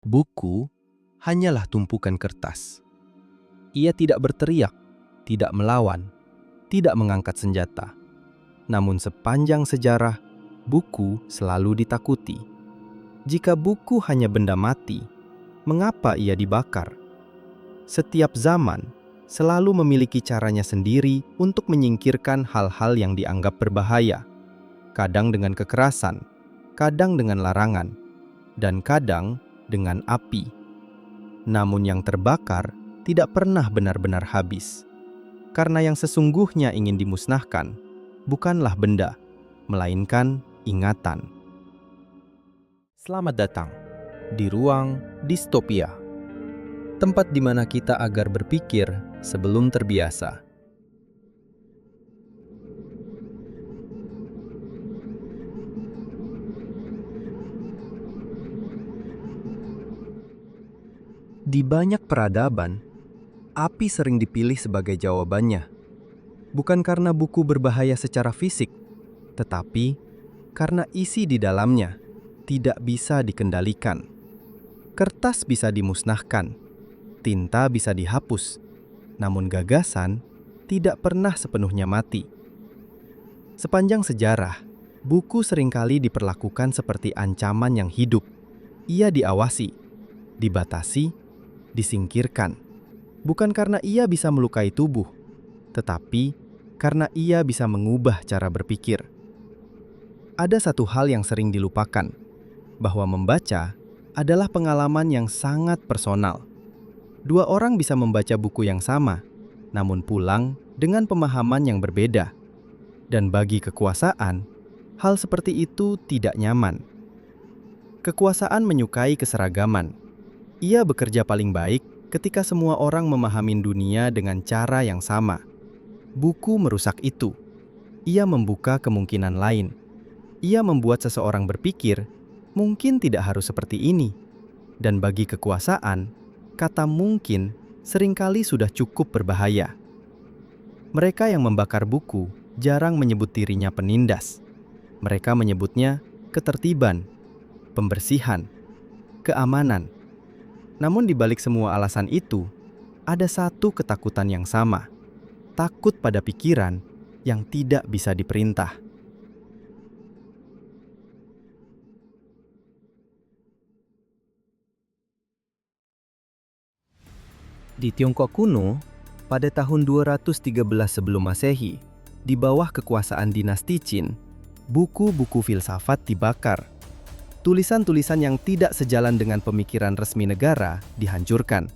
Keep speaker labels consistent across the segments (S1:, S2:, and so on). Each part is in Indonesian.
S1: Buku hanyalah tumpukan kertas. Ia tidak berteriak, tidak melawan, tidak mengangkat senjata. Namun sepanjang sejarah, buku selalu ditakuti. Jika buku hanya benda mati, mengapa ia dibakar? Setiap zaman selalu memiliki caranya sendiri untuk menyingkirkan hal-hal yang dianggap berbahaya. Kadang dengan kekerasan, kadang dengan larangan, dan kadang dengan api. Namun yang terbakar tidak pernah benar-benar habis. Karena yang sesungguhnya ingin dimusnahkan bukanlah benda, melainkan ingatan. Selamat datang di ruang distopia. Tempat di mana kita agar berpikir sebelum terbiasa. Di banyak peradaban, api sering dipilih sebagai jawabannya. Bukan karena buku berbahaya secara fisik, tetapi karena isi di dalamnya tidak bisa dikendalikan. Kertas bisa dimusnahkan, tinta bisa dihapus, namun gagasan tidak pernah sepenuhnya mati. Sepanjang sejarah, buku seringkali diperlakukan seperti ancaman yang hidup. Ia diawasi, dibatasi, disingkirkan. Bukan karena ia bisa melukai tubuh, tetapi karena ia bisa mengubah cara berpikir. Ada satu hal yang sering dilupakan, bahwa membaca adalah pengalaman yang sangat personal. Dua orang bisa membaca buku yang sama, namun pulang dengan pemahaman yang berbeda. Dan bagi kekuasaan, hal seperti itu tidak nyaman. Kekuasaan menyukai keseragaman. Ia bekerja paling baik ketika semua orang memahami dunia dengan cara yang sama. Buku merusak itu. Ia membuka kemungkinan lain. Ia membuat seseorang berpikir, mungkin tidak harus seperti ini. Dan bagi kekuasaan, kata mungkin seringkali sudah cukup berbahaya. Mereka yang membakar buku jarang menyebut dirinya penindas. Mereka menyebutnya ketertiban, pembersihan, keamanan. Namun di balik semua alasan itu, ada satu ketakutan yang sama. Takut pada pikiran yang tidak bisa diperintah. Di Tiongkok kuno, pada tahun 213 sebelum Masehi, di bawah kekuasaan dinasti Qin, buku-buku filsafat dibakar. Tulisan-tulisan yang tidak sejalan dengan pemikiran resmi negara dihancurkan.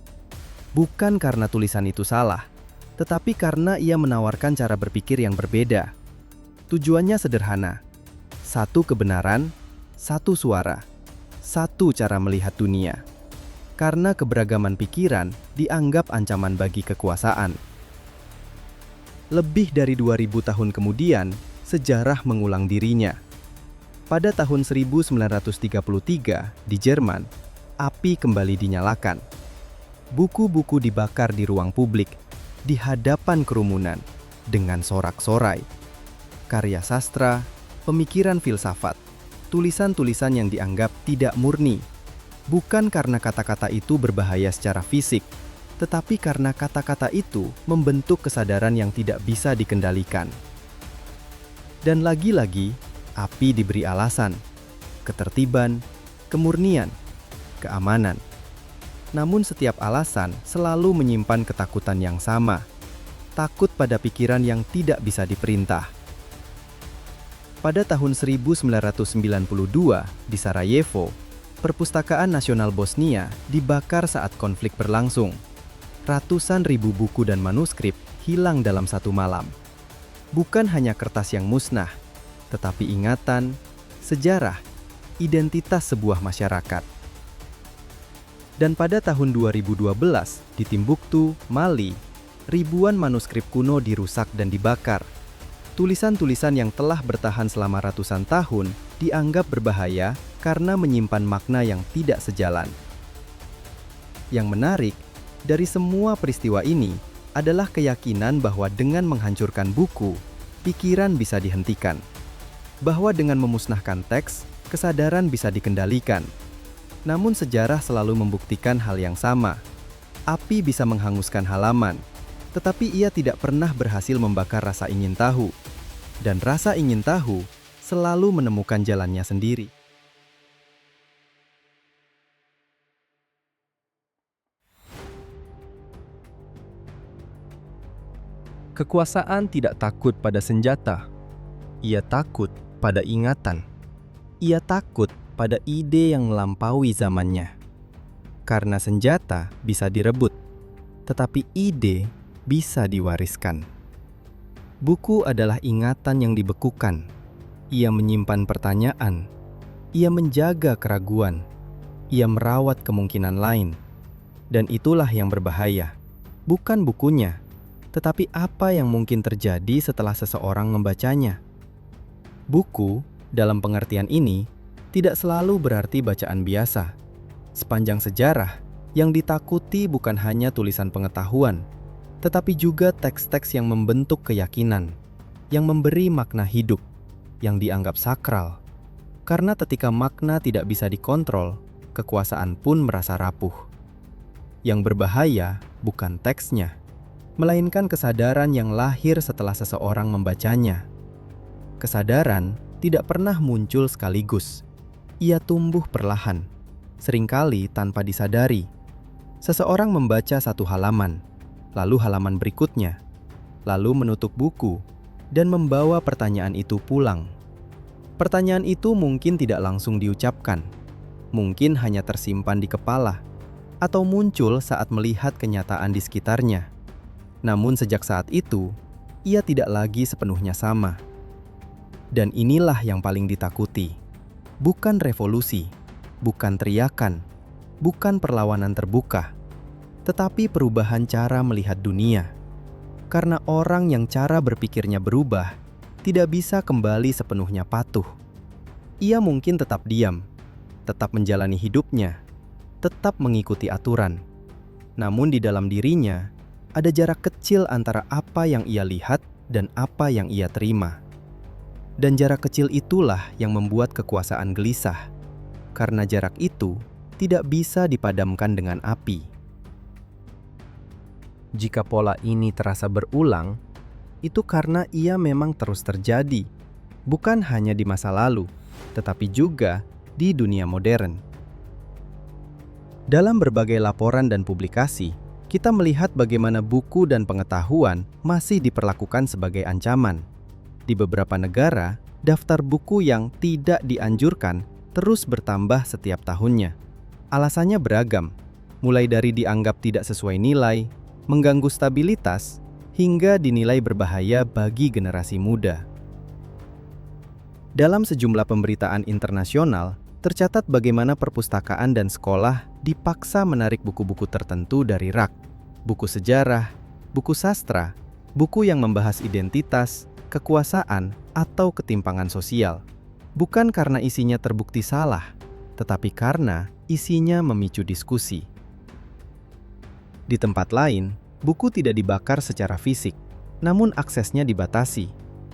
S1: Bukan karena tulisan itu salah, tetapi karena ia menawarkan cara berpikir yang berbeda. Tujuannya sederhana: satu kebenaran, satu suara, satu cara melihat dunia. Karena keberagaman pikiran dianggap ancaman bagi kekuasaan. Lebih dari 2000 tahun kemudian, sejarah mengulang dirinya. Pada tahun 1933 di Jerman, api kembali dinyalakan. Buku-buku dibakar di ruang publik, di hadapan kerumunan, dengan sorak-sorai. Karya sastra, pemikiran filsafat, tulisan-tulisan yang dianggap tidak murni. Bukan karena kata-kata itu berbahaya secara fisik, tetapi karena kata-kata itu membentuk kesadaran yang tidak bisa dikendalikan. Dan lagi-lagi, api diberi alasan, ketertiban, kemurnian, keamanan. Namun setiap alasan selalu menyimpan ketakutan yang sama. Takut pada pikiran yang tidak bisa diperintah. Pada tahun 1992 di Sarajevo, Perpustakaan Nasional Bosnia dibakar saat konflik berlangsung. Ratusan ribu buku dan manuskrip hilang dalam satu malam. Bukan hanya kertas yang musnah, tetapi ingatan, sejarah, identitas sebuah masyarakat. Dan pada tahun 2012, di Timbuktu, Mali, ribuan manuskrip kuno dirusak dan dibakar. Tulisan-tulisan yang telah bertahan selama ratusan tahun dianggap berbahaya karena menyimpan makna yang tidak sejalan. Yang menarik, dari semua peristiwa ini adalah keyakinan bahwa dengan menghancurkan buku, pikiran bisa dihentikan. Bahwa dengan memusnahkan teks, kesadaran bisa dikendalikan. Namun sejarah selalu membuktikan hal yang sama. Api bisa menghanguskan halaman, tetapi ia tidak pernah berhasil membakar rasa ingin tahu. Dan rasa ingin tahu selalu menemukan jalannya sendiri. Kekuasaan tidak takut pada senjata. Ia takut pada ingatan. Ia takut pada ide yang melampaui zamannya. Karena senjata bisa direbut, tetapi ide bisa diwariskan. Buku adalah ingatan yang dibekukan. Ia menyimpan pertanyaan. Ia menjaga keraguan. Ia merawat kemungkinan lain. Dan itulah yang berbahaya. Bukan bukunya, tetapi apa yang mungkin terjadi setelah seseorang membacanya. Buku, dalam pengertian ini, tidak selalu berarti bacaan biasa. Sepanjang sejarah, yang ditakuti bukan hanya tulisan pengetahuan, tetapi juga teks-teks yang membentuk keyakinan, yang memberi makna hidup, yang dianggap sakral. Karena ketika makna tidak bisa dikontrol, kekuasaan pun merasa rapuh. Yang berbahaya bukan teksnya, melainkan kesadaran yang lahir setelah seseorang membacanya. Kesadaran tidak pernah muncul sekaligus. Ia tumbuh perlahan, seringkali tanpa disadari. Seseorang membaca satu halaman, lalu halaman berikutnya, lalu menutup buku, dan membawa pertanyaan itu pulang. Pertanyaan itu mungkin tidak langsung diucapkan, mungkin hanya tersimpan di kepala, atau muncul saat melihat kenyataan di sekitarnya. Namun sejak saat itu, ia tidak lagi sepenuhnya sama. Dan inilah yang paling ditakuti. Bukan revolusi, bukan teriakan, bukan perlawanan terbuka, tetapi perubahan cara melihat dunia. Karena orang yang cara berpikirnya berubah, tidak bisa kembali sepenuhnya patuh. Ia mungkin tetap diam, tetap menjalani hidupnya, tetap mengikuti aturan. Namun di dalam dirinya, ada jarak kecil antara apa yang ia lihat dan apa yang ia terima. Dan jarak kecil itulah yang membuat kekuasaan gelisah, karena jarak itu tidak bisa dipadamkan dengan api. Jika pola ini terasa berulang, itu karena ia memang terus terjadi, bukan hanya di masa lalu, tetapi juga di dunia modern. Dalam berbagai laporan dan publikasi, kita melihat bagaimana buku dan pengetahuan masih diperlakukan sebagai ancaman. Di beberapa negara, daftar buku yang tidak dianjurkan terus bertambah setiap tahunnya. Alasannya beragam, mulai dari dianggap tidak sesuai nilai, mengganggu stabilitas, hingga dinilai berbahaya bagi generasi muda. Dalam sejumlah pemberitaan internasional, tercatat bagaimana perpustakaan dan sekolah dipaksa menarik buku-buku tertentu dari rak. Buku sejarah, buku sastra, buku yang membahas identitas, kekuasaan, atau ketimpangan sosial. Bukan karena isinya terbukti salah, tetapi karena isinya memicu diskusi. Di tempat lain, buku tidak dibakar secara fisik, namun aksesnya dibatasi,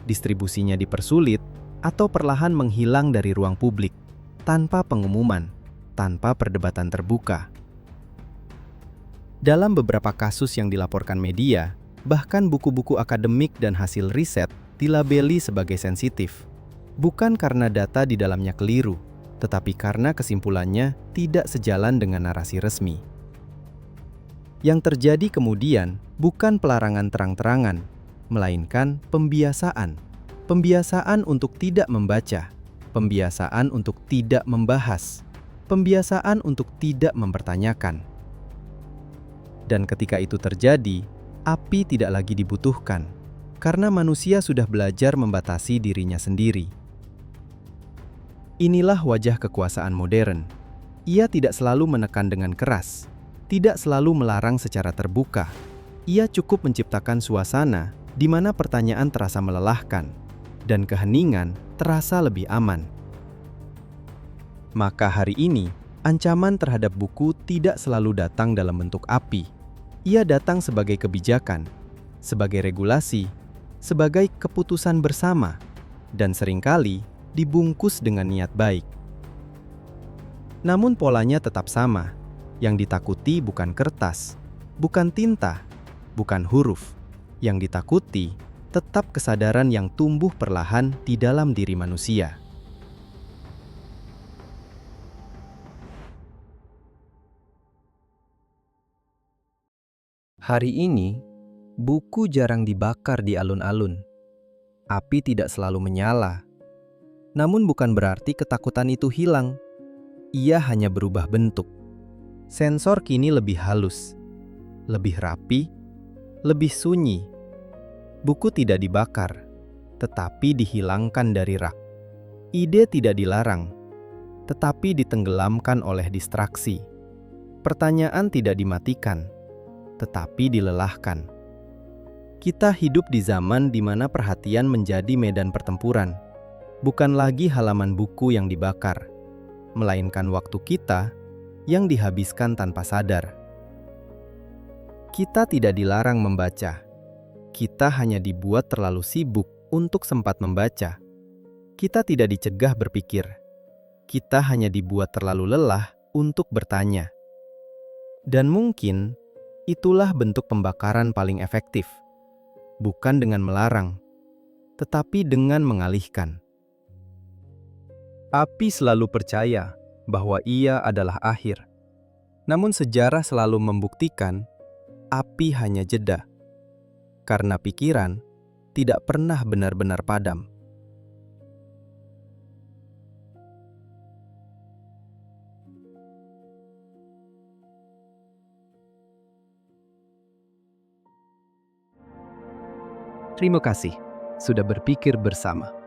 S1: distribusinya dipersulit, atau perlahan menghilang dari ruang publik, tanpa pengumuman, tanpa perdebatan terbuka. Dalam beberapa kasus yang dilaporkan media, bahkan buku-buku akademik dan hasil riset dilabeli sebagai sensitif. Bukan karena data di dalamnya keliru, tetapi karena kesimpulannya tidak sejalan dengan narasi resmi. Yang terjadi kemudian bukan pelarangan terang-terangan, melainkan pembiasaan. Pembiasaan untuk tidak membaca, pembiasaan untuk tidak membahas, pembiasaan untuk tidak mempertanyakan. Dan ketika itu terjadi, api tidak lagi dibutuhkan, karena manusia sudah belajar membatasi dirinya sendiri. Inilah wajah kekuasaan modern. Ia tidak selalu menekan dengan keras, tidak selalu melarang secara terbuka. Ia cukup menciptakan suasana di mana pertanyaan terasa melelahkan, dan keheningan terasa lebih aman. Maka hari ini, ancaman terhadap buku tidak selalu datang dalam bentuk api. Ia datang sebagai kebijakan, sebagai regulasi, sebagai keputusan bersama, dan seringkali dibungkus dengan niat baik. Namun polanya tetap sama. Yang ditakuti bukan kertas, bukan tinta, bukan huruf. Yang ditakuti tetap kesadaran yang tumbuh perlahan di dalam diri manusia. Hari ini, buku jarang dibakar di alun-alun. Api tidak selalu menyala. Namun bukan berarti ketakutan itu hilang. Ia hanya berubah bentuk. Sensor kini lebih halus, lebih rapi, lebih sunyi. Buku tidak dibakar, tetapi dihilangkan dari rak. Ide tidak dilarang, tetapi ditenggelamkan oleh distraksi. Pertanyaan tidak dimatikan, tetapi dilelahkan. Kita hidup di zaman di mana perhatian menjadi medan pertempuran, bukan lagi halaman buku yang dibakar, melainkan waktu kita yang dihabiskan tanpa sadar. Kita tidak dilarang membaca. Kita hanya dibuat terlalu sibuk untuk sempat membaca. Kita tidak dicegah berpikir. Kita hanya dibuat terlalu lelah untuk bertanya. Dan mungkin itulah bentuk pembakaran paling efektif. Bukan dengan melarang, tetapi dengan mengalihkan. Api selalu percaya bahwa ia adalah akhir. Namun sejarah selalu membuktikan api hanya jeda. Karena pikiran tidak pernah benar-benar padam. Terima kasih sudah berpikir bersama.